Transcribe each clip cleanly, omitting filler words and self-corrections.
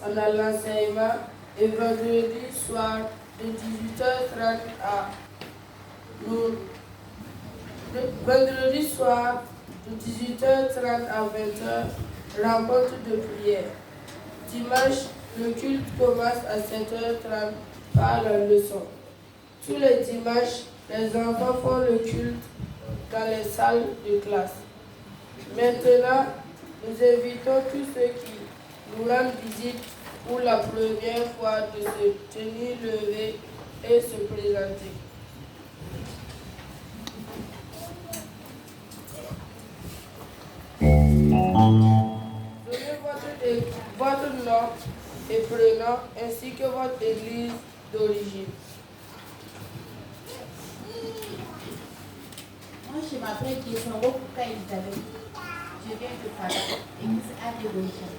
en à l'enseignement et vendredi soir de 18h30 à vendredi soir de 18h30 à 20h, rencontre de prière. Dimanche, le culte commence à 7h30 par la leçon. Tous les dimanches, les enfants font le culte dans les salles de classe. Maintenant, nous invitons tous ceux qui nous rendent visite pour la première fois de se tenir lever et se présenter. Donnez votre nom et prénom ainsi que votre église d'origine. Moi, je m'appelle Kesongo Kaïdale. Je viens de Fada, église Adévolution.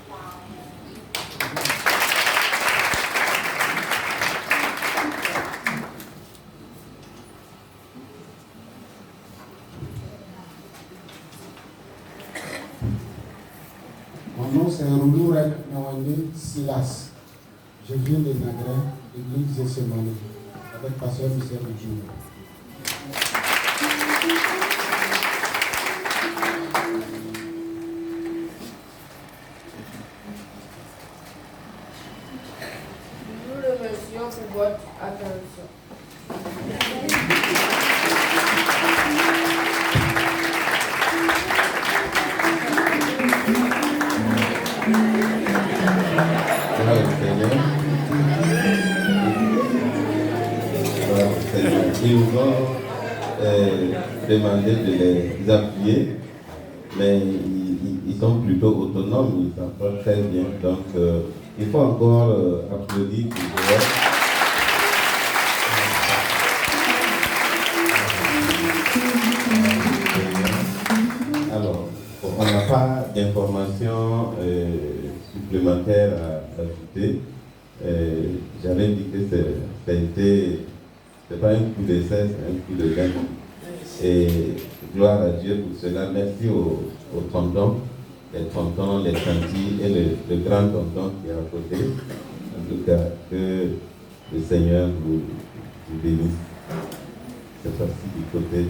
Mon nom c'est Roulourek Nawani Silas. Je viens de Nagré, église de Semane, avec pasteur Michel Djoum. Nous remercions pour votre attention. Ils nous ont demandé de les appuyer, mais ils sont plutôt autonomes, ils s'approchent très bien. Donc, il faut encore applaudir pour eux. Alors, on n'a pas d'informations supplémentaires à ajouter. J'avais dit que c'est pas un coup d'essai, c'est un coup de gain. Et gloire à Dieu pour cela. Merci aux tontons, les tontons, les tantis et le grand tonton qui est à côté. En tout cas, que le Seigneur vous bénisse. Cette fois-ci du côté.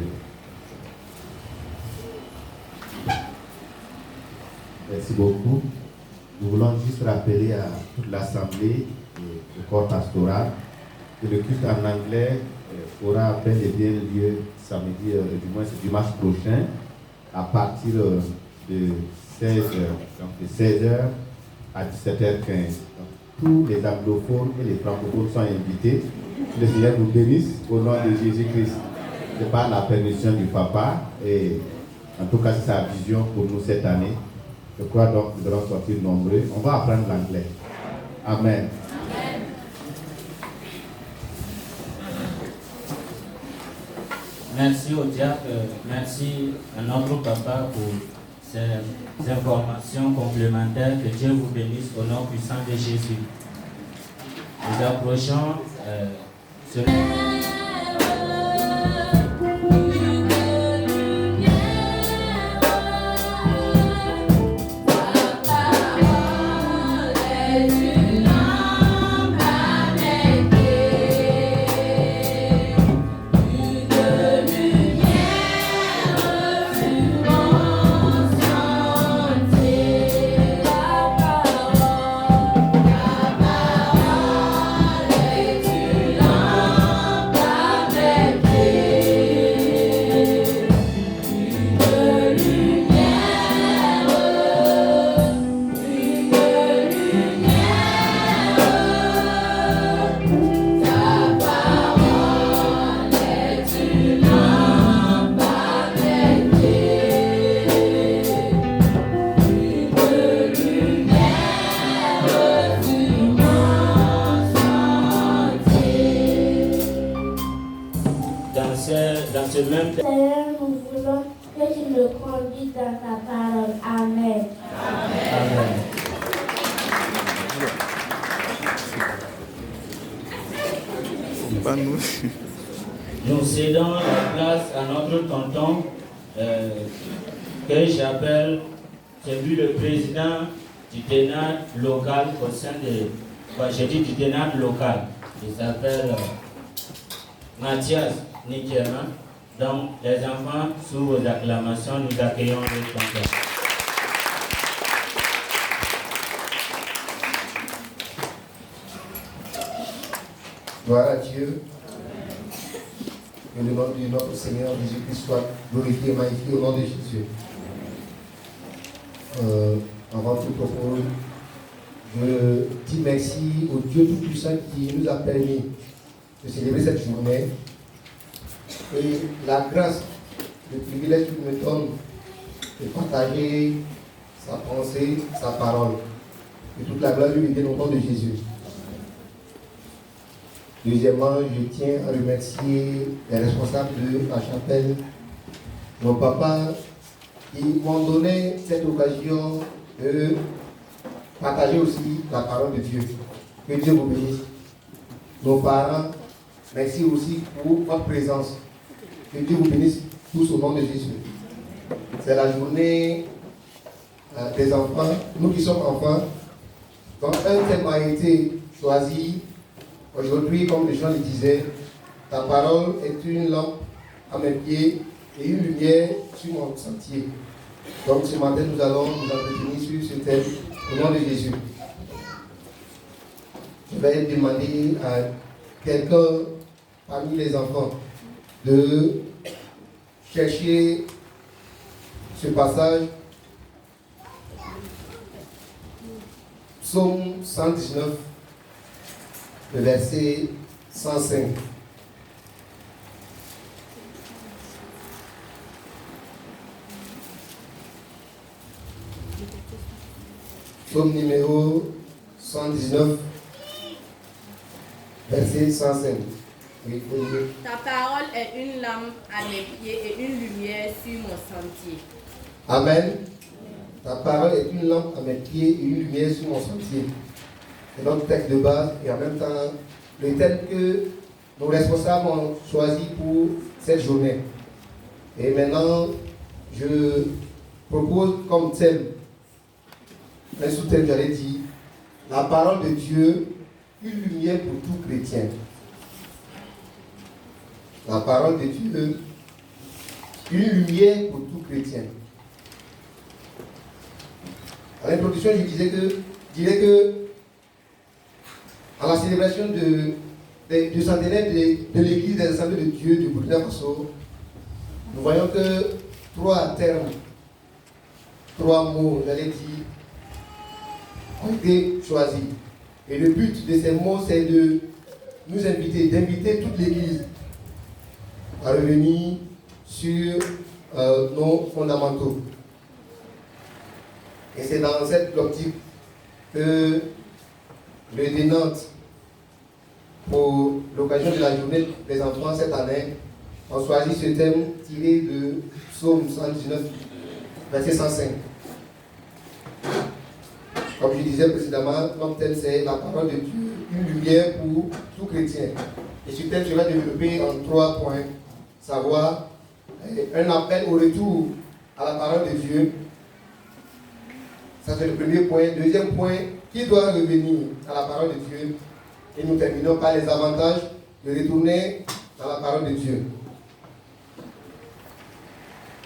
Merci beaucoup. Nous voulons juste rappeler à toute l'Assemblée et le corps pastoral que le culte en anglais aura bel et bien lieu samedi, du moins c'est dimanche prochain, à partir de 16h, donc de 16h à 17h15. Donc, tous les anglophones et les francophones sont invités. Que le Seigneur nous bénisse au nom de Jésus-Christ. C'est par la permission du Papa et en tout cas c'est sa vision pour nous cette année. Je crois donc que nous allons sortir nombreux. On va apprendre l'anglais. Amen. Merci au diacre, merci à notre papa pour ces informations complémentaires. Que Dieu vous bénisse au nom puissant de Jésus. Nous approchons dans ce même temps. Seigneur, nous voulons que tu nous conduises dans ta parole. Amen. Amen. Nous cédons la place à notre tonton que j'appelle, c'est lui le président du ténor local au sein de... je dis du ténor local. Il s'appelle Mathias Nikema. Donc, les enfants, sous vos acclamations, nous accueillons le concert. Gloire à Dieu. Que le nom de notre Seigneur Jésus-Christ soit glorifié et magnifié au nom de Jésus. Avant tout propos, je dis merci au Dieu Tout-Puissant qui nous a permis de célébrer cette journée. Et la grâce, le privilège qu'il me donne de partager sa pensée, sa parole. Et toute la gloire lui vient au nom de Jésus. Deuxièmement, je tiens à remercier les responsables de la chapelle, nos papas, qui m'ont donné cette occasion de partager aussi la parole de Dieu. Que Dieu vous bénisse. Nos parents, merci aussi pour votre présence. Que Dieu vous bénisse tous au nom de Jésus. C'est la journée des enfants. Nous qui sommes enfants, quand un thème a été choisi, aujourd'hui, comme les gens le disaient, ta parole est une lampe à mes pieds et une lumière sur mon sentier. Donc ce matin, nous allons nous entretenir sur ce thème au nom de Jésus. Je vais demander à quelqu'un parmi les enfants de chercher ce passage. Psaume 119, le verset 105. Psaume numéro 119, verset 105. Oui, Ta parole est une lampe à mes pieds et une lumière sur mon sentier. Amen. Ta parole est une lampe à mes pieds et une lumière sur mon sentier. C'est notre texte de base et en même temps le thème que nos responsables ont choisi pour cette journée. Et maintenant, je propose comme thème, un sous-thème, j'allais dire, la parole de Dieu, une lumière pour tout chrétien. La parole de Dieu, une lumière pour tout chrétien. À l'introduction, je dirais que à la célébration du centenaire de l'Église des Assemblées de Dieu du Burkina Faso, nous voyons que 3 termes, 3 mots, j'allais dire, ont été choisis. Et le but de ces mots, c'est de nous inviter, d'inviter toute l'Église à revenir sur nos fondamentaux. Et c'est dans cette optique que le dénote pour l'occasion de la journée des enfants cette année, on choisit ce thème tiré de Psaume 119, verset 105. Comme je disais précédemment, notre thème c'est la parole de Dieu, une lumière pour tout chrétien. Et ce thème sera développé en 3 points, savoir un appel au retour à la parole de Dieu. Ça c'est le premier point. Deuxième point, qui doit revenir à la parole de Dieu? Et nous terminons par les avantages de retourner à la parole de Dieu.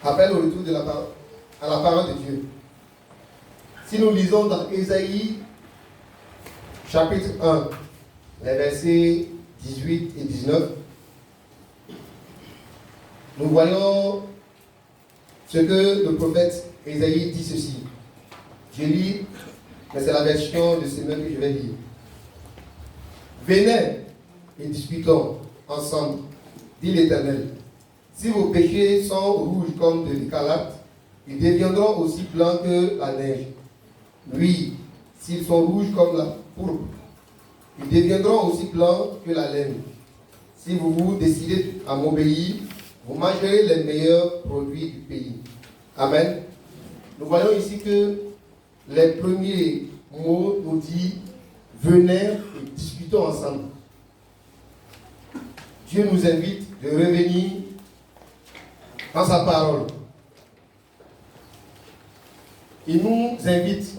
Appel au retour à la parole de Dieu. Si nous lisons dans Ésaïe, chapitre 1, les versets 18 et 19, nous voyons ce que le prophète Ésaïe dit ceci. Je lis, mais c'est la version de ces mains que je vais lire. Venez et discutons ensemble, dit l'Éternel. Si vos péchés sont rouges comme de l'écarlate, ils deviendront aussi blancs que la neige. Oui, s'ils sont rouges comme la pourpre, ils deviendront aussi blancs que la laine. Si vous vous décidez à m'obéir, vous mangerez les meilleurs produits du pays. Amen. Nous voyons ici que les premiers mots nous disent venez et discutons ensemble. Dieu nous invite de revenir dans sa parole. Il nous invite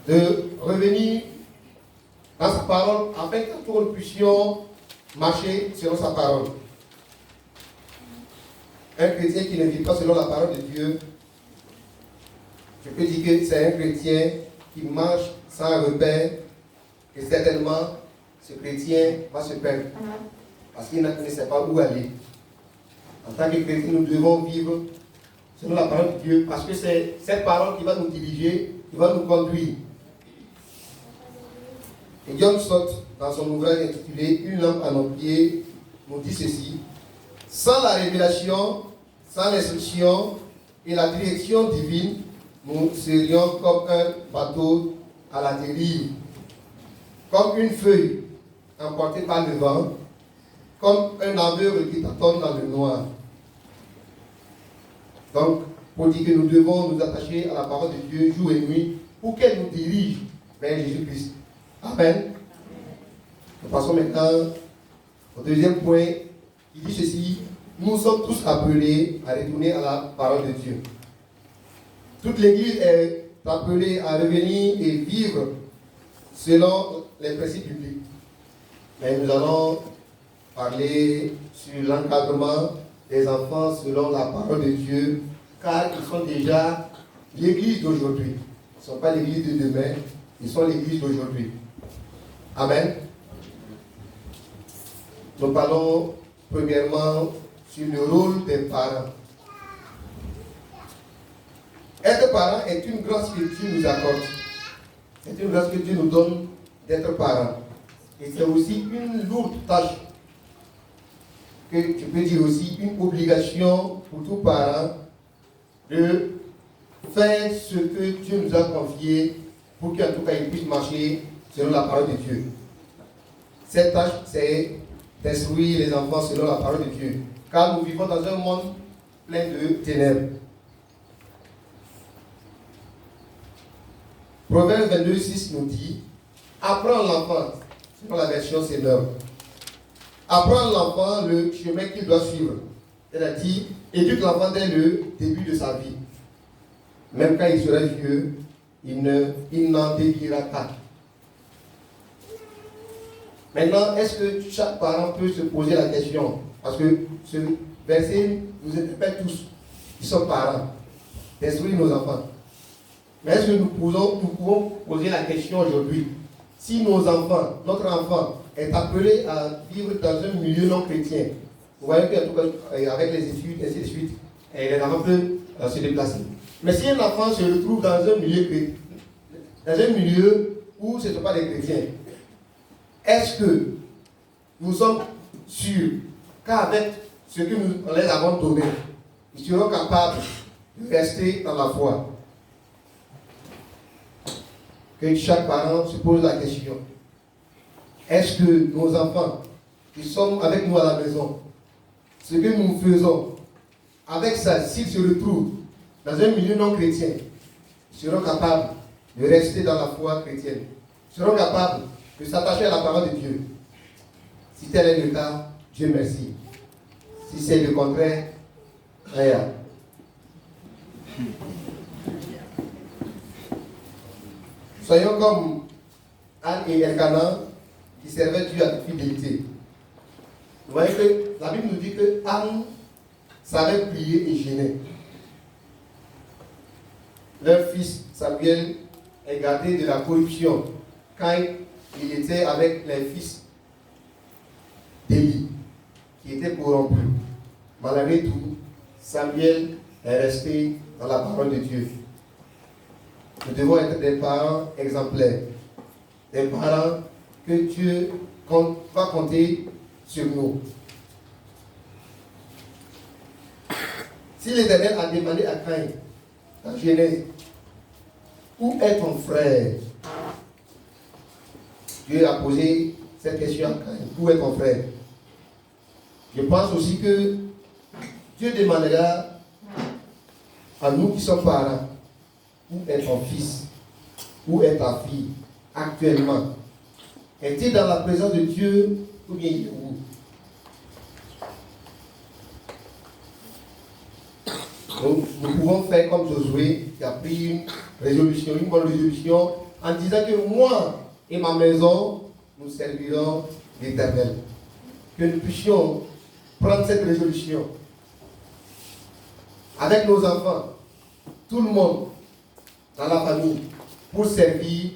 de revenir dans sa parole afin que nous puissions marcher selon sa parole. Un chrétien qui ne vit pas selon la parole de Dieu, je peux dire que c'est un chrétien qui marche sans repère et certainement ce chrétien va se perdre parce qu'il ne sait pas où aller. En tant que chrétien, nous devons vivre selon la parole de Dieu parce que c'est cette parole qui va nous diriger, qui va nous conduire. Et John Stott, dans son ouvrage intitulé Une lampe à nos pieds, nous dit ceci: sans la révélation, sans l'instruction et la direction divine, nous serions comme un bateau à la dérive, comme une feuille emportée par le vent, comme un aveugle qui tâtonne dans le noir. Donc, pour dire que nous devons nous attacher à la parole de Dieu jour et nuit pour qu'elle nous dirige vers Jésus-Christ. Amen. Nous passons maintenant au deuxième point. Il dit ceci: nous sommes tous appelés à retourner à la parole de Dieu. Toute l'Église est appelée à revenir et vivre selon les principes bibliques. Mais nous allons parler sur l'encadrement des enfants selon la parole de Dieu, car ils sont déjà l'Église d'aujourd'hui. Ils ne sont pas l'Église de demain, ils sont l'Église d'aujourd'hui. Amen. Nous parlons premièrement sur le rôle des parents. Être parent est une grâce que Dieu nous accorde. C'est une grâce que Dieu nous donne d'être parent. Et c'est aussi une lourde tâche, que je peux dire aussi une obligation pour tout parent de faire ce que Dieu nous a confié pour qu'en tout cas il puisse marcher selon la parole de Dieu. Cette tâche, c'est d'instruire les enfants selon la parole de Dieu. Car nous vivons dans un monde plein de ténèbres. Proverbe 22:6 nous dit: apprends l'enfant, selon la version Seigneur. Apprends l'enfant le chemin qu'il doit suivre. C'est-à-dire, éduque l'enfant dès le début de sa vie. Même quand il sera vieux, il n'en déviera pas. Maintenant, est-ce que chaque parent peut se poser la question? Parce que ce verset nous interpelle tous qui sommes parents, d'instruire nos enfants. Mais est-ce que nous pouvons poser la question aujourd'hui? Si nos enfants, notre enfant, est appelé à vivre dans un milieu non chrétien, vous voyez qu'en tout cas, avec les études, ainsi de suite, les enfants peuvent se déplacer. Mais si un enfant se retrouve dans un milieu où ce ne sont pas des chrétiens, est-ce que nous sommes sûrs qu'avec ce que nous les avons donné, ils seront capables de rester dans la foi? Que chaque parent se pose la question: est-ce que nos enfants qui sont avec nous à la maison, ce que nous faisons, avec ça, s'ils se retrouvent dans un milieu non chrétien, ils seront capables de rester dans la foi chrétienne, ils seront capables de s'attacher à la parole de Dieu? Si tel est le cas, Dieu merci. Si c'est le contraire, rien. Soyons comme Anne et Elkanah qui servaient Dieu avec fidélité. Vous voyez que la Bible nous dit que Anne savait prier et gêner. Leur fils Samuel est gardé de la corruption quand il était avec les fils d'Élie qui étaient corrompus. Malgré tout, Samuel est resté dans la parole de Dieu. Nous devons être des parents exemplaires, des parents que Dieu va compter sur nous. Si l'Éternel a demandé à Caïn, dans Genèse, où est ton frère? Dieu a posé cette question à Caïn, où est ton frère? Je pense aussi que Dieu demandera à nous qui sommes parents, où est ton fils? Où est ta fille actuellement? Es-tu dans la présence de Dieu ou bien il est où? Donc, nous pouvons faire comme Josué qui a pris une bonne résolution en disant que moi et ma maison, nous servirons l'Éternel. Que nous puissions prendre cette résolution avec nos enfants, tout le monde dans la famille, pour servir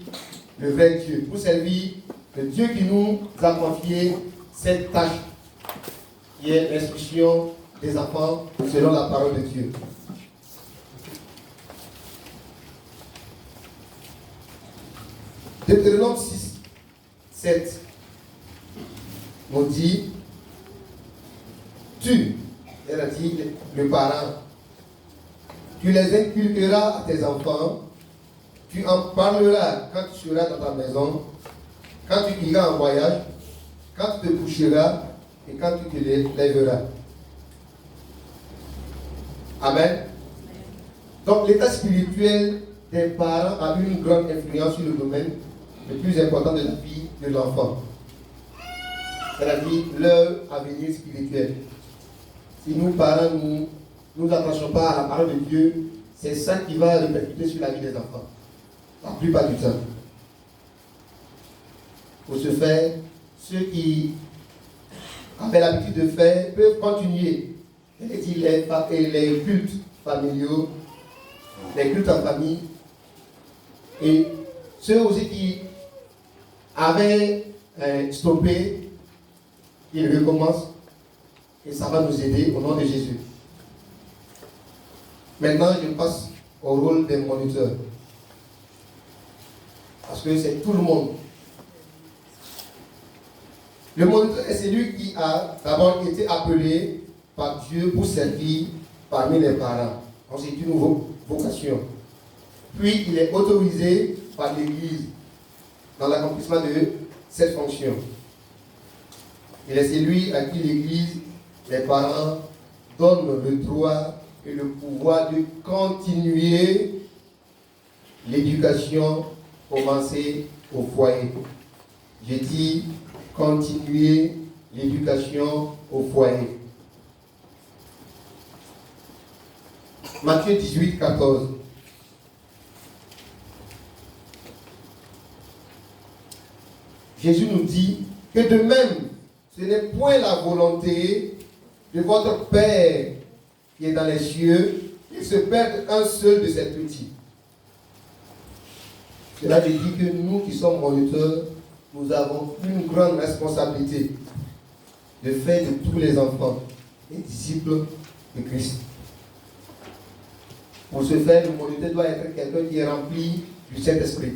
le vrai Dieu, pour servir le Dieu qui nous a confié cette tâche qui est l'instruction des enfants selon la parole de Dieu. Deutéronome 6, 7 nous dit, elle a dit, le parent, tu les inculqueras à tes enfants, tu en parleras quand tu seras dans ta maison, quand tu iras en voyage, quand tu te coucheras et quand tu te lèveras. Amen. Donc l'état spirituel des parents a une grande influence sur le domaine le plus important de la vie de l'enfant. C'est-à-dire leur avenir spirituel. Si nous, parents, nous nous attachons pas à la parole de Dieu, c'est ça qui va répercuter sur la vie des enfants. La plupart du temps. Pour ce faire, ceux qui avaient l'habitude de faire peuvent continuer. Les cultes familiaux, les cultes en famille, et ceux aussi qui avaient stoppé, ils recommencent, et ça va nous aider au nom de Jésus. Maintenant, je passe au rôle des moniteurs. Parce que c'est tout le monde. Le moniteur est celui qui a d'abord été appelé par Dieu pour servir parmi les parents. Donc c'est une vocation. Puis il est autorisé par l'Église dans l'accomplissement de cette fonction. Il est celui à qui l'Église, les parents, donnent le droit et le pouvoir de continuer l'éducation commencée au foyer. J'ai dit continuer l'éducation au foyer. Matthieu 18, 14. Jésus nous dit que de même, ce n'est point la volonté de votre Père qui est dans les cieux qu'il se perde un seul de ses petits. Cela veut dire que nous qui sommes moniteurs, nous avons une grande responsabilité de faire de tous les enfants des disciples de Christ. Pour ce faire, le moniteur doit être quelqu'un qui est rempli du Saint-Esprit.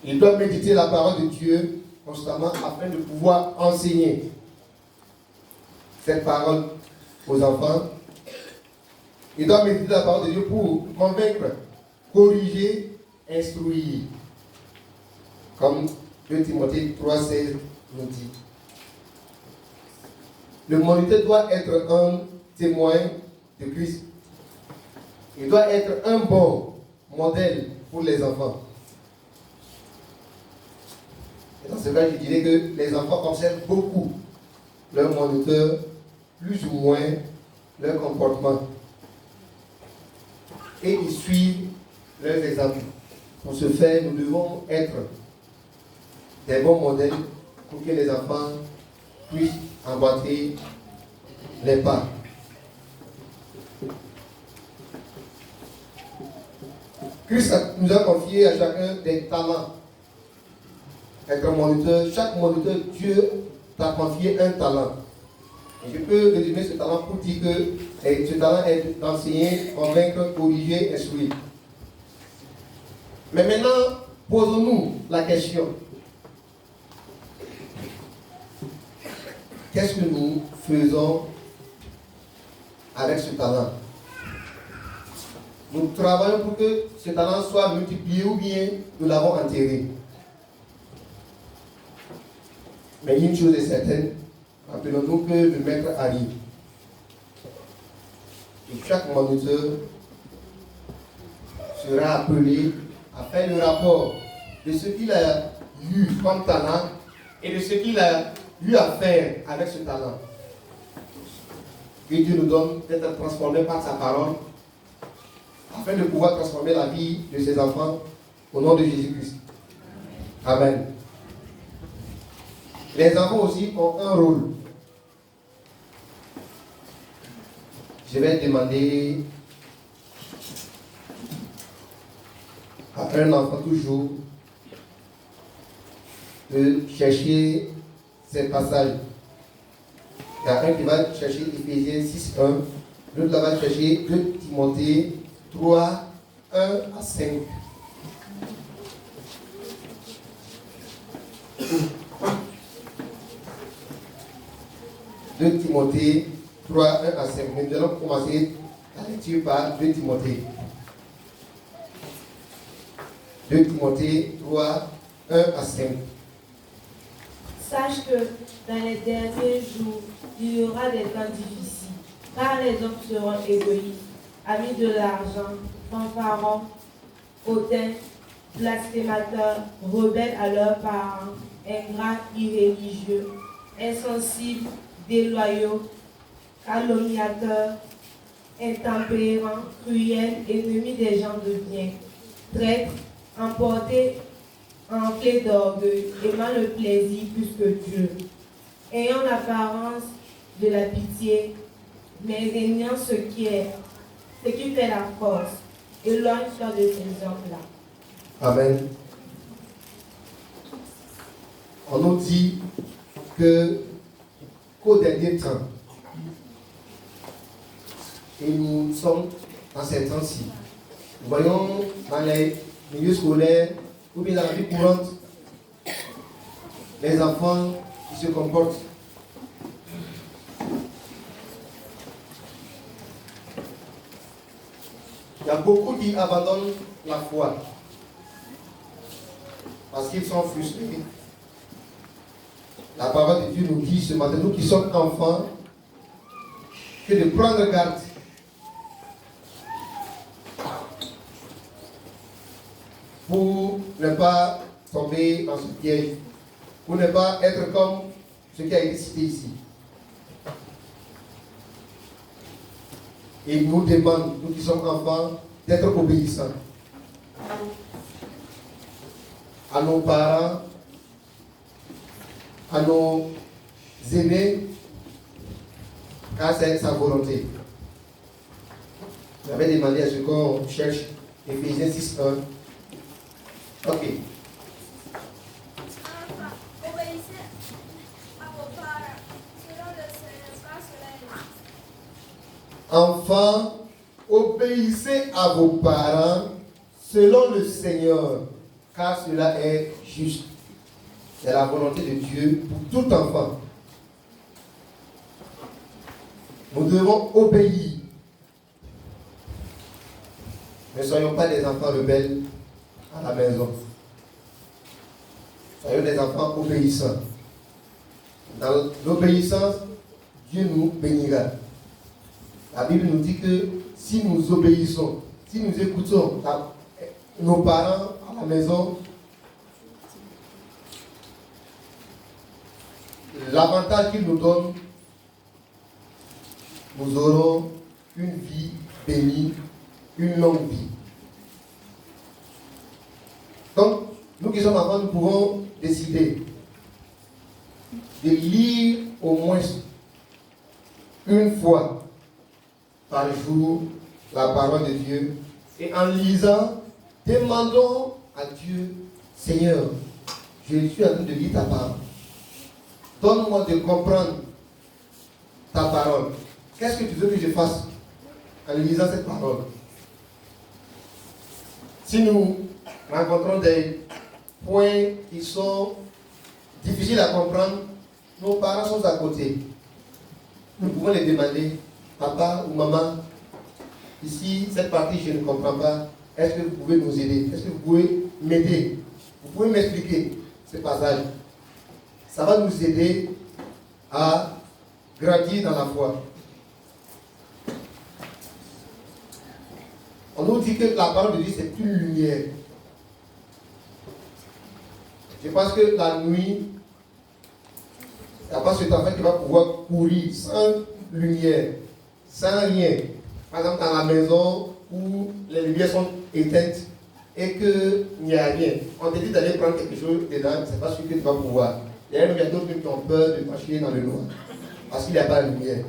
Il doit méditer la parole de Dieu constamment afin de pouvoir enseigner cette parole aux enfants. Il doit méditer la parole de Dieu pour convaincre, corriger, instruire. Comme 2 Timothée 3,16 nous dit. Le moniteur doit être un témoin de Christ. Il doit être un bon modèle pour les enfants. Et dans ce cas, je dirais que les enfants observent beaucoup leur moniteur, plus ou moins leur comportement. Et ils suivent leurs exemples. Pour ce faire, nous devons être des bons modèles pour que les enfants puissent emboîter les pas. Christ nous a confié à chacun des talents. Être moniteur, chaque moniteur, Dieu t'a confié un talent. Et je peux résumer ce talent pour dire que ce talent est d'enseigner, convaincre, corriger, instruire. Mais maintenant, posons-nous la question. Qu'est-ce que nous faisons avec ce talent? Nous travaillons pour que ce talent soit multiplié ou bien nous l'avons enterré. Mais une chose est certaine, rappelons-nous que le maître arrive. Et chaque moniteur sera appelé à faire le rapport de ce qu'il a eu comme talent et de ce qu'il a eu à faire avec ce talent. Que Dieu nous donne d'être transformés par sa parole afin de pouvoir transformer la vie de ses enfants au nom de Jésus-Christ. Amen. Les enfants aussi ont un rôle. Je vais demander à un enfant toujours de chercher ces passages. Il y a un qui va chercher Éphésiens 6:1, l'autre là va chercher 2 Timothée 3, 1 à 5. « 2 Timothée 3, 1 à 5. Mais nous allons commencer la lecture par 2 Timothée. 2 Timothée 3, 1 à 5. Sache que dans les derniers jours, il y aura des temps difficiles, car les hommes seront égoïstes, amis de l'argent, fanfarons, hautains, blasphémateurs, rebelles à leurs parents, ingrats, irréligieux, insensibles, déloyaux, calomniateurs, intempérants, cruels, ennemis des gens de bien, traîtres, emportés, enflés d'orgueil, aimant le plaisir plus que Dieu, ayant l'apparence de la pitié, mais régnant ce qui fait la force. Éloigne-toi de ces hommes-là. Amen. On nous dit qu'au dernier temps, et nous sommes dans ces temps-ci, nous voyons dans les milieux scolaires ou bien dans la vie courante, les enfants qui se comportent. Il y a beaucoup qui abandonnent la foi parce qu'ils sont frustrés. La parole de Dieu nous dit ce matin, nous qui sommes enfants, que de prendre garde. Pour ne pas tomber dans ce piège, pour ne pas être comme ce qui a été cité ici. Et il nous demande, nous qui sommes enfants, d'être obéissants à nos parents, à nos aînés, car c'est sa volonté. J'avais demandé à ce qu'on cherche Éphésiens 6:1. Ok. Enfants, obéissez à vos parents selon le Seigneur, car cela est juste. C'est la volonté de Dieu pour tout enfant. Nous devons obéir. Ne soyons pas des enfants rebelles à la maison. Soyons des enfants obéissants. Dans l'obéissance, Dieu nous bénira. La Bible nous dit que si nous obéissons, si nous écoutons nos parents à la maison, l'avantage qu'ils nous donnent, nous aurons une vie bénie, une longue vie. Donc, nous qui sommes enfants, nous pouvons décider de lire au moins une fois par jour la parole de Dieu. Et en lisant, demandons à Dieu, Seigneur, je suis en train de lire ta parole. Donne-moi de comprendre ta parole. Qu'est-ce que tu veux que je fasse en lisant cette parole? Si nous rencontrons des points qui sont difficiles à comprendre, nos parents sont à côté. Nous pouvons les demander, papa ou maman, ici, cette partie, je ne comprends pas. Est-ce que vous pouvez nous aider? Est-ce que vous pouvez m'aider? Vous pouvez m'expliquer ce passage? Ça va nous aider à grandir dans la foi. On nous dit que la parole de Dieu, c'est une lumière. Je pense que la nuit, il n'y a pas cet enfant qui va pouvoir courir sans lumière, sans rien. Par exemple, dans la maison, où les lumières sont éteintes et qu'il n'y a rien. On te dit d'aller prendre quelque chose dedans, c'est pas sûr que tu vas pouvoir. Il y a d'autres qui ont peur de marcher dans le noir parce qu'il n'y a pas de lumière.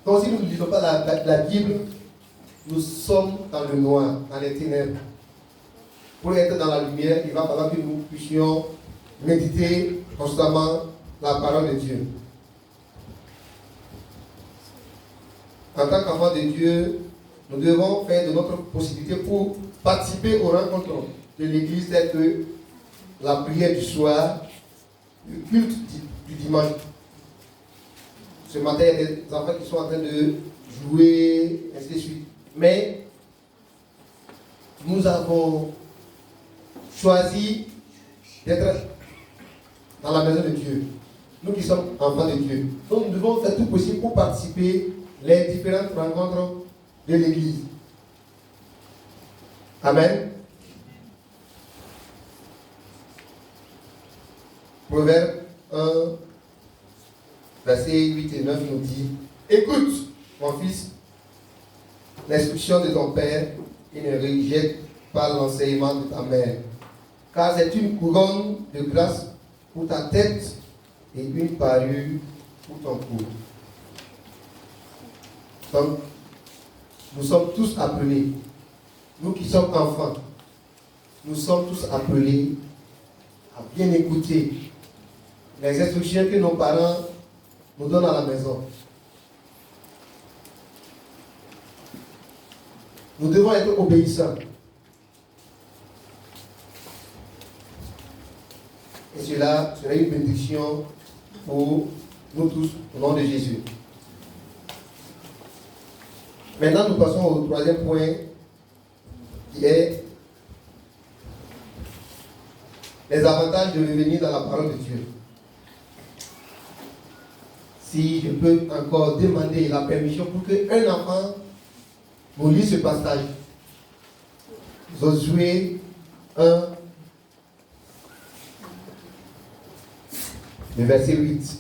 Donc si nous ne lisons pas la Bible, nous sommes dans le noir, dans les ténèbres. Pour être dans la lumière, il va falloir que nous puissions méditer constamment la parole de Dieu. En tant qu'enfants de Dieu, nous devons faire de notre possibilité pour participer aux rencontres de l'Église telles que la prière du soir, le culte du dimanche. Ce matin, il y a des enfants qui sont en train de jouer, ainsi de suite. Mais nous avons choisi d'être dans la maison de Dieu. Nous qui sommes enfants de Dieu. Donc nous devons faire tout possible pour participer les différentes rencontres de l'Église. Amen. Proverbe 1, versets 8 et 9 nous dit: écoute, mon fils, l'instruction de ton père et ne rejette pas l'enseignement de ta mère, car c'est une couronne de grâce pour ta tête et une parure pour ton cou. Donc, nous sommes tous appelés, nous qui sommes enfants, nous sommes tous appelés à bien écouter les instructions que nos parents nous donnent à la maison. Nous devons être obéissants. Et cela sera une bénédiction pour nous tous, au nom de Jésus. Maintenant, nous passons au troisième point, qui est les avantages de revenir dans la parole de Dieu. Si je peux encore demander la permission pour qu'un enfant nous lise ce passage. Josué 1, le verset 8.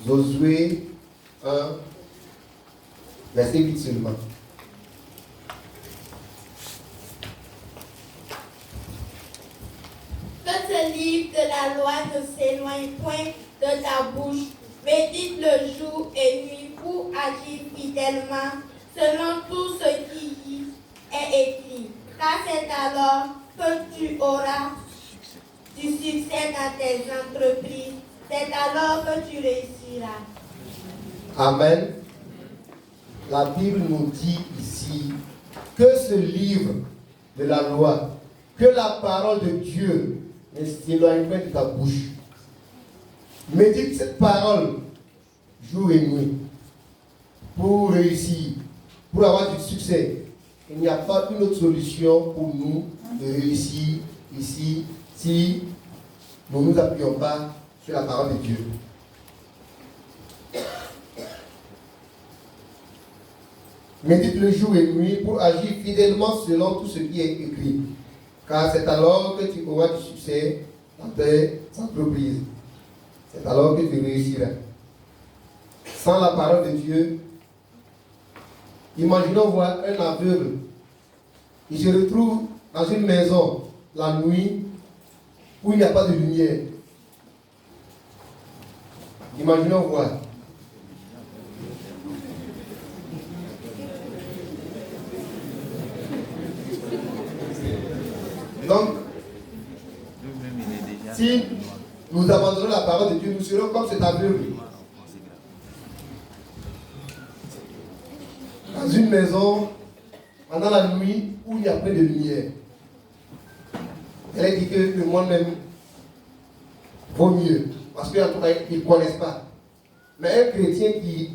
Josué 1, verset 8 seulement. Que ce livre de la loi ne s'éloigne point de ta bouche. Médite le jour et nuit pour agir fidèlement selon tout ce qui y est écrit. Car c'est alors que tu auras du succès dans tes entreprises. C'est alors que tu réussiras. Amen. La Bible nous dit ici que ce livre de la loi, que la parole de Dieu ne s'éloigne pas de ta bouche. Médite cette parole jour et nuit pour réussir, pour avoir du succès. Il n'y a pas une autre solution pour nous de réussir ici si nous ne nous appuyons pas sur la parole de Dieu. Médite le jour et nuit pour agir fidèlement selon tout ce qui est écrit. Car c'est alors que tu auras du succès dans tes entreprises. C'est alors que tu réussiras. Sans la parole de Dieu, imaginons voir un aveugle qui se retrouve dans une maison la nuit où il n'y a pas de lumière. Imaginons voir. Donc, si nous abandonnons la parole de Dieu, nous serons comme cet aveugle. Dans une maison, pendant la nuit, où il y a plein de lumière. Elle a dit que le monde même vaut mieux. Parce qu'en tout cas, ils ne connaissent pas. Mais un chrétien qui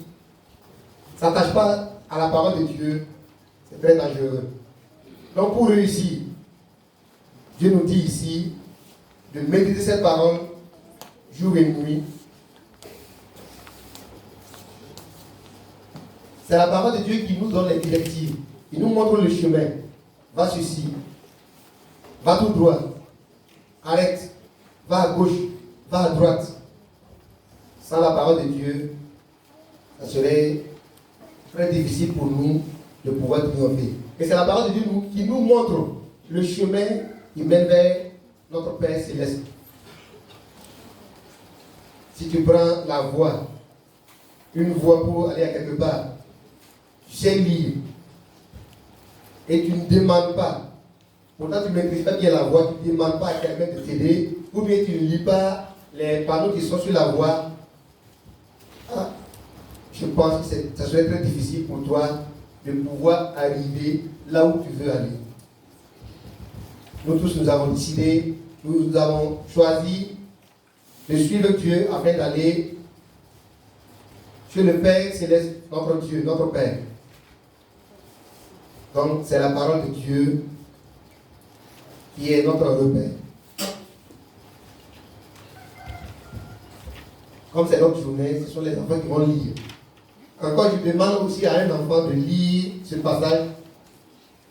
ne s'attache pas à la parole de Dieu, c'est très dangereux. Donc pour réussir, Dieu nous dit ici de méditer cette parole jour et nuit. C'est la parole de Dieu qui nous donne les directives. Il nous montre le chemin. Va ceci. Va tout droit. Arrête. Va à gauche. Va à droite. Sans la parole de Dieu, ça serait très difficile pour nous de pouvoir triompher. Et c'est la parole de Dieu qui nous montre le chemin qui mène vers notre Père Céleste. Si tu prends la voie, une voie pour aller à quelque part, tu sais lire, et tu ne demandes pas, pourtant tu ne maîtrises pas bien la voie, tu ne demandes pas à quelqu'un de t'aider, ou bien tu ne lis pas les panneaux qui sont sur la voie, je pense que ça serait très difficile pour toi de pouvoir arriver là où tu veux aller. Nous tous, nous avons décidé, nous avons choisi de suivre Dieu afin d'aller chez le Père Céleste, notre Dieu, notre Père. Donc, c'est la parole de Dieu qui est notre repère. Comme c'est notre journée, ce sont les enfants qui vont lire. Encore, je demande aussi à un enfant de lire ce passage,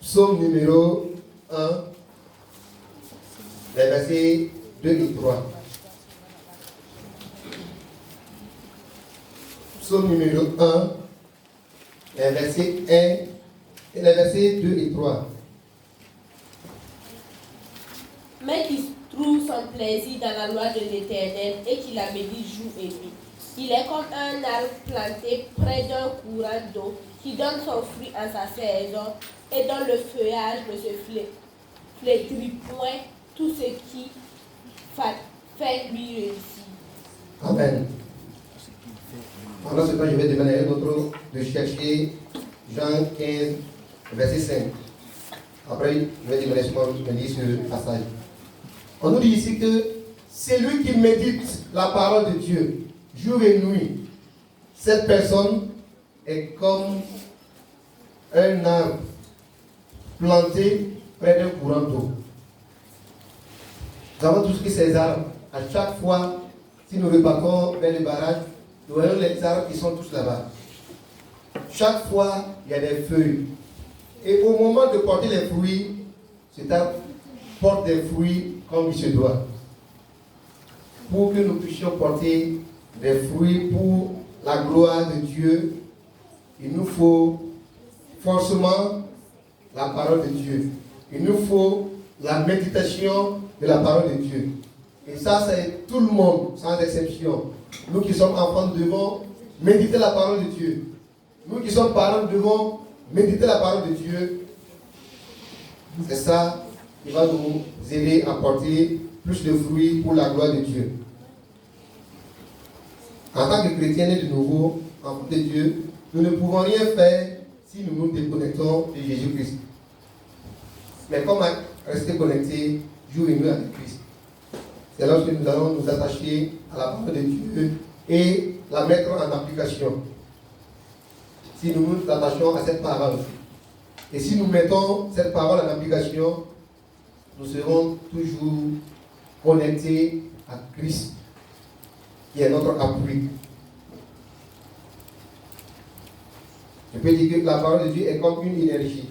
psaume numéro 1, les versets 2 et 3. Psaume numéro 1, les versets 1 et les versets 2 et 3. Mais qui trouve son plaisir dans la loi de l'Éternel et qui la médite jour et nuit. Il est comme un arbre planté près d'un courant d'eau qui donne son fruit en sa saison et dont le feuillage ne se flétrit point. Tout ce qui fait lui réussir. Amen. Pendant ce temps, je vais demander à l'autre de chercher Jean 15, verset 5. Après, je vais demander à lire ce passage. On nous dit ici que c'est lui qui médite la parole de Dieu jour et nuit. Cette personne est comme un arbre planté près d'un courant d'eau. Nous avons tous pris ces arbres. À chaque fois, si nous repartons vers le barrage, nous voyons les arbres qui sont tous là-bas. Chaque fois, il y a des feuilles. Et au moment de porter les fruits, cet arbre porte des fruits comme il se doit. Pour que nous puissions porter des fruits pour la gloire de Dieu, il nous faut forcément la parole de Dieu. Il nous faut la méditation de la parole de Dieu. Et ça, c'est tout le monde, sans exception. Nous qui sommes enfants, nous devons méditer la parole de Dieu. Nous qui sommes parents, nous devons méditer la parole de Dieu. C'est ça qui va nous aider à porter plus de fruits pour la gloire de Dieu. En tant que chrétiens nés de nouveau, enfants de Dieu, nous ne pouvons rien faire si nous nous déconnectons de Jésus-Christ. Mais comment rester connectés jour et nuit avec Christ? C'est lorsque nous allons nous attacher à la parole de Dieu et la mettre en application. Si nous nous attachons à cette parole, et si nous mettons cette parole en application, nous serons toujours connectés à Christ, qui est notre appui. Je peux dire que la parole de Dieu est comme une énergie.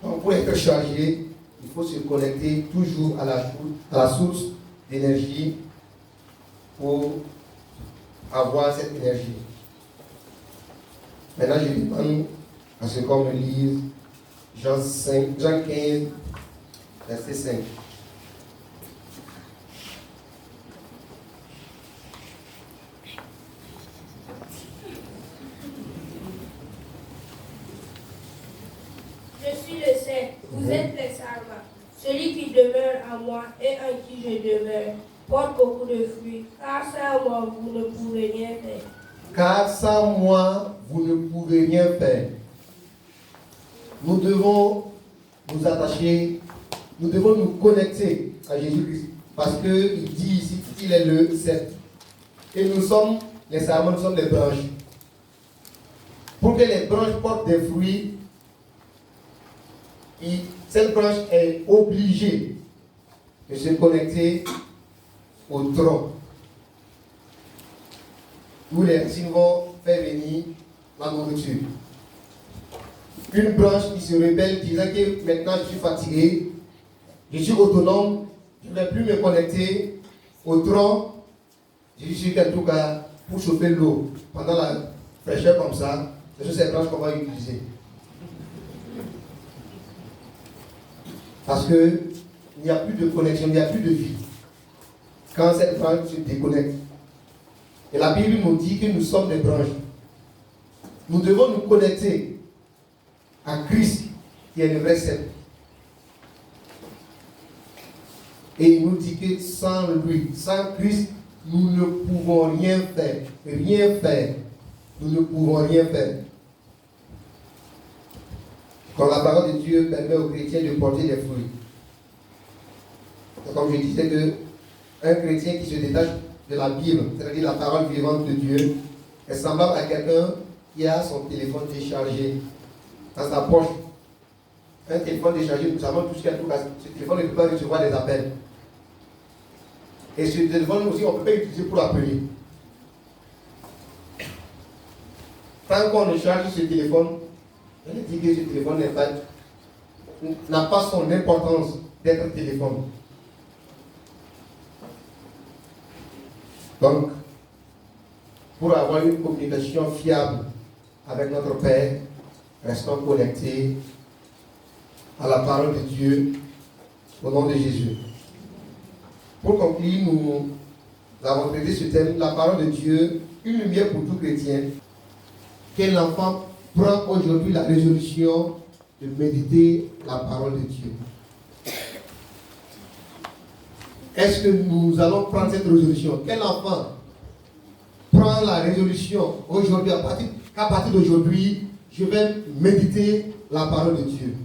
Donc pour être chargé, il faut se connecter toujours à la source d'énergie pour avoir cette énergie. Maintenant, je demande à ce qu'on me lise Jean 15, verset 5. Je suis le Saint, vous êtes les servants. Celui qui demeure en moi et en qui je demeure porte beaucoup de fruits, car sans moi vous ne pouvez rien faire. Car sans moi, vous ne pouvez rien faire. Nous devons nous attacher, nous devons nous connecter à Jésus-Christ. Parce qu'il dit ici qu'il est le cep. Et nous sommes les serments, nous sommes les branches. Pour que les branches portent des fruits, cette branche est obligée de se connecter au tronc, où les racines vont faire venir la nourriture. Une branche qui se rebelle disant que maintenant je suis fatigué, je suis autonome, je ne vais plus me connecter au tronc, je suis en tout cas pour chauffer l'eau pendant la fraîcheur comme ça, c'est sur ces branches qu'on va utiliser. Parce qu'il n'y a plus de connexion, il n'y a plus de vie. Quand cette branche se déconnecte. Et la Bible nous dit que nous sommes des branches. Nous devons nous connecter à Christ qui est le vrai cep. Et il nous dit que sans lui, sans Christ, nous ne pouvons rien faire. Rien faire. Nous ne pouvons rien faire. Quand la parole de Dieu permet aux chrétiens de porter des fruits. Donc, comme je disais que un chrétien qui se détache de la Bible, c'est-à-dire la parole vivante de Dieu, est semblable à quelqu'un qui a son téléphone déchargé dans sa poche. Un téléphone déchargé, nous savons tous qu'à tout cas, ce téléphone ne peut pas recevoir des appels. Et ce téléphone aussi, on ne peut pas l'utiliser pour appeler. Tant qu'on ne charge ce téléphone, on dit que ce téléphone n'a pas son importance d'être téléphone. Donc, pour avoir une communication fiable avec notre Père, restons connectés à la parole de Dieu au nom de Jésus. Pour conclure, nous avons traité ce thème, la parole de Dieu, une lumière pour tout chrétien. Quel enfant prend aujourd'hui la résolution de méditer la parole de Dieu? Est-ce que nous allons prendre cette résolution? Quel enfant prend la résolution aujourd'hui, qu'à partir d'aujourd'hui, je vais méditer la parole de Dieu?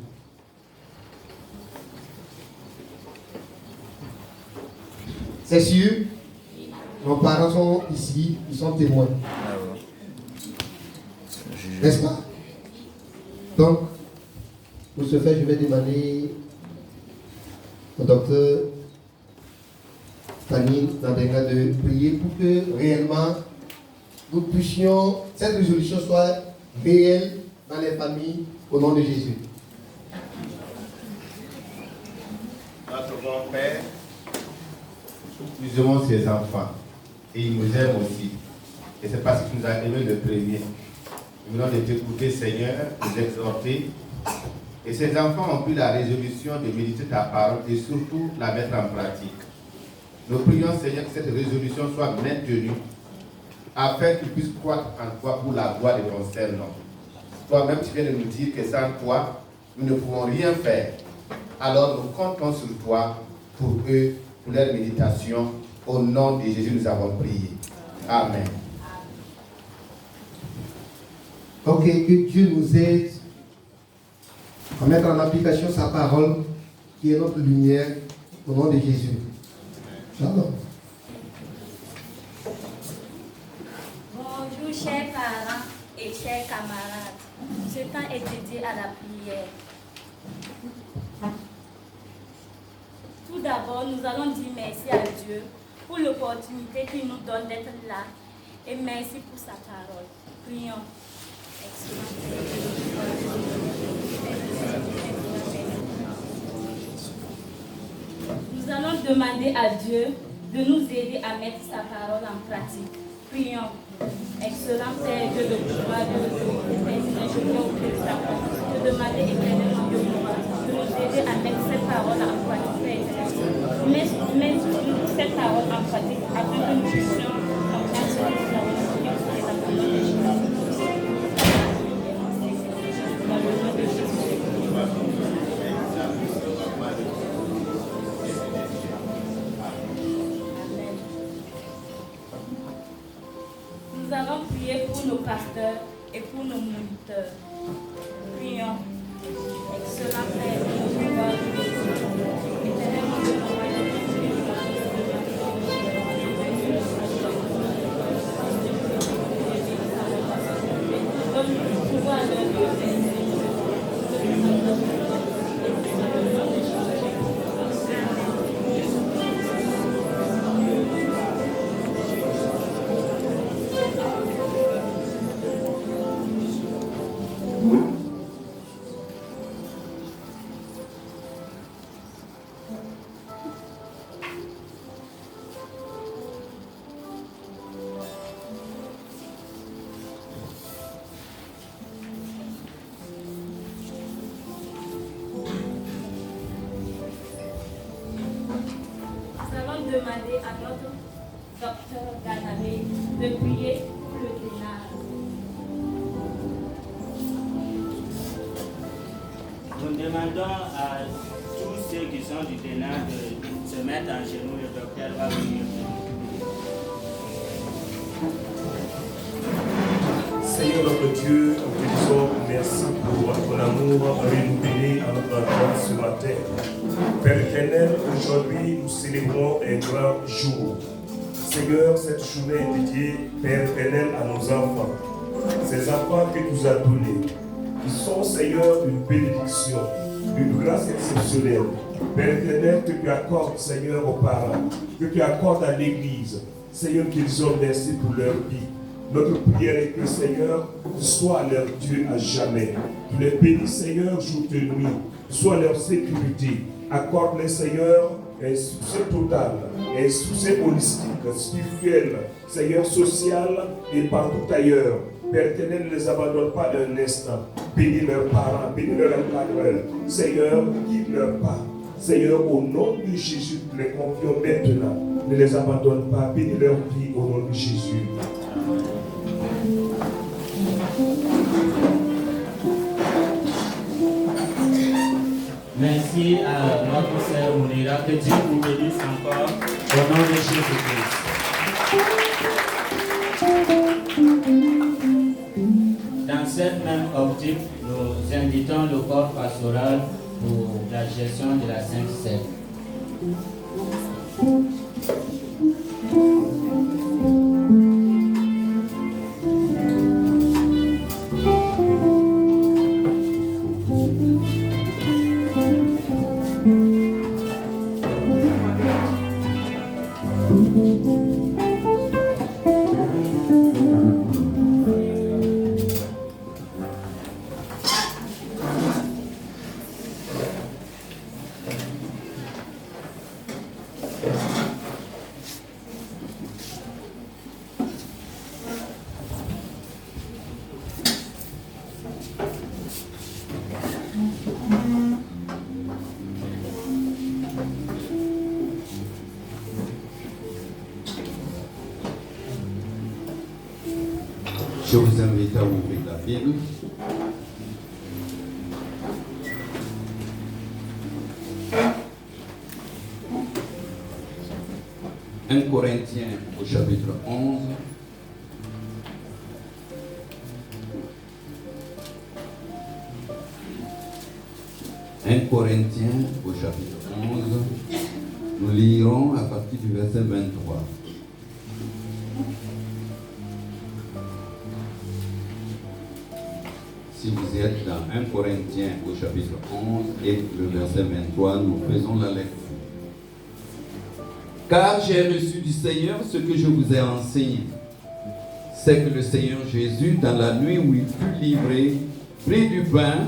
C'est sûr, nos parents sont ici, ils sont témoins. N'est-ce pas? Donc, pour ce faire, je vais demander au docteur Fanny Nandenga de prier pour que réellement nous puissions, cette résolution soit réelle dans les familles au nom de Jésus. Notre bon Père, nous aimons ses enfants et ils nous aiment aussi. Et c'est parce qu'il nous a aimé le premier. Nous venons de t'écouter, Seigneur, nous exhorter. Et ces enfants ont pris la résolution de méditer ta parole et surtout la mettre en pratique. Nous prions, Seigneur, que cette résolution soit maintenue afin qu'ils puissent croître en toi pour la gloire de ton Saint-Nom. Toi-même, tu viens de nous dire que sans toi, nous ne pouvons rien faire. Alors nous comptons sur toi pour eux, pour leur méditation. Au nom de Jésus, nous avons prié. Amen. Ok, que Dieu nous aide à mettre en application sa parole qui est notre lumière au nom de Jésus. Shalom. Bonjour chers parents et chers camarades. Ce temps est dédié à la prière. Tout d'abord, nous allons dire merci à Dieu pour l'opportunité qu'il nous donne d'être là et merci pour sa parole. Prions. Nous allons demander à Dieu de nous aider à mettre sa parole en pratique. Prions. Excellent Père, Dieu de pouvoir, Dieu de l'autorité, je viens auprès de ta parole. Je demande éternellement de pouvoir de nous aider à mettre cette parole en pratique, Père éternel. Mets cette parole en pratique afin que nous puissions comprendre ce que nous avons dit et la parole de Jésus. Dans le nom de Jésus. Nous allons prier pour nos pasteurs et pour nos moniteurs. Prions. Excellent Père, nous pouvons éternellement de nos demander à notre docteur Ganabé de prier pour le dénard. Nous demandons à tous ceux qui sont du dénard de se mettre en genoux. Le docteur va venir. Seigneur notre Dieu, nous te disons merci pour ton amour renouvelé à notre endroit ce matin. Père éternel, aujourd'hui nous célébrons un grand jour. Seigneur, cette journée est dédiée, Père éternel, à nos enfants. Ces enfants que tu nous as donnés, qui sont, Seigneur, une bénédiction, une grâce exceptionnelle. Père éternel, que tu accordes, Seigneur, aux parents, que tu accordes à l'Église, Seigneur, qu'ils ont merci pour leur vie. Notre prière est que, Seigneur, sois leur Dieu à jamais. Tu les bénis, Seigneur, jour et nuit. Sois leur sécurité. Accorde-les, Seigneur, un succès total, un succès holistique, spirituel, Seigneur, social et partout ailleurs. Père éternel, ne les abandonne pas un instant. Bénis leurs parents, bénis leurs encadreurs. Seigneur, guide leurs pas. Seigneur, au nom de Jésus, nous les confions maintenant. Ne les abandonne pas. Bénis leur vie au nom de Jésus. Merci à notre sœur Mounira. Que Dieu vous bénisse encore au nom de Jésus-Christ. Dans cette même optique, nous invitons le corps pastoral pour la gestion de la Sainte Seine. Je vous invite à ouvrir la Bible. Un Corinthiens au chapitre 11. Un Corinthiens au chapitre 11. Nous lirons à partir du verset 23. Si vous êtes dans 1 Corinthiens au chapitre 11 et le verset 23, nous faisons la lecture. Car j'ai reçu du Seigneur ce que je vous ai enseigné. C'est que le Seigneur Jésus, dans la nuit où il fut livré, prit du pain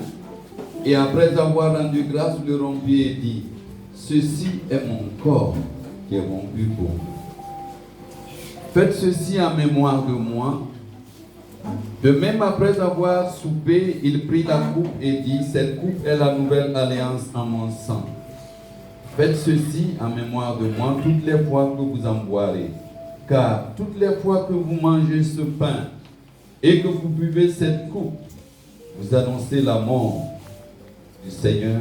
et après avoir rendu grâce, le rompit et dit, ceci est mon corps qui est rompu pour vous. Faites ceci en mémoire de moi. De même, après avoir soupé, il prit la coupe et dit, cette coupe est la nouvelle alliance en mon sang. Faites ceci en mémoire de moi toutes les fois que vous en boirez. Car toutes les fois que vous mangez ce pain et que vous buvez cette coupe, vous annoncez la mort du Seigneur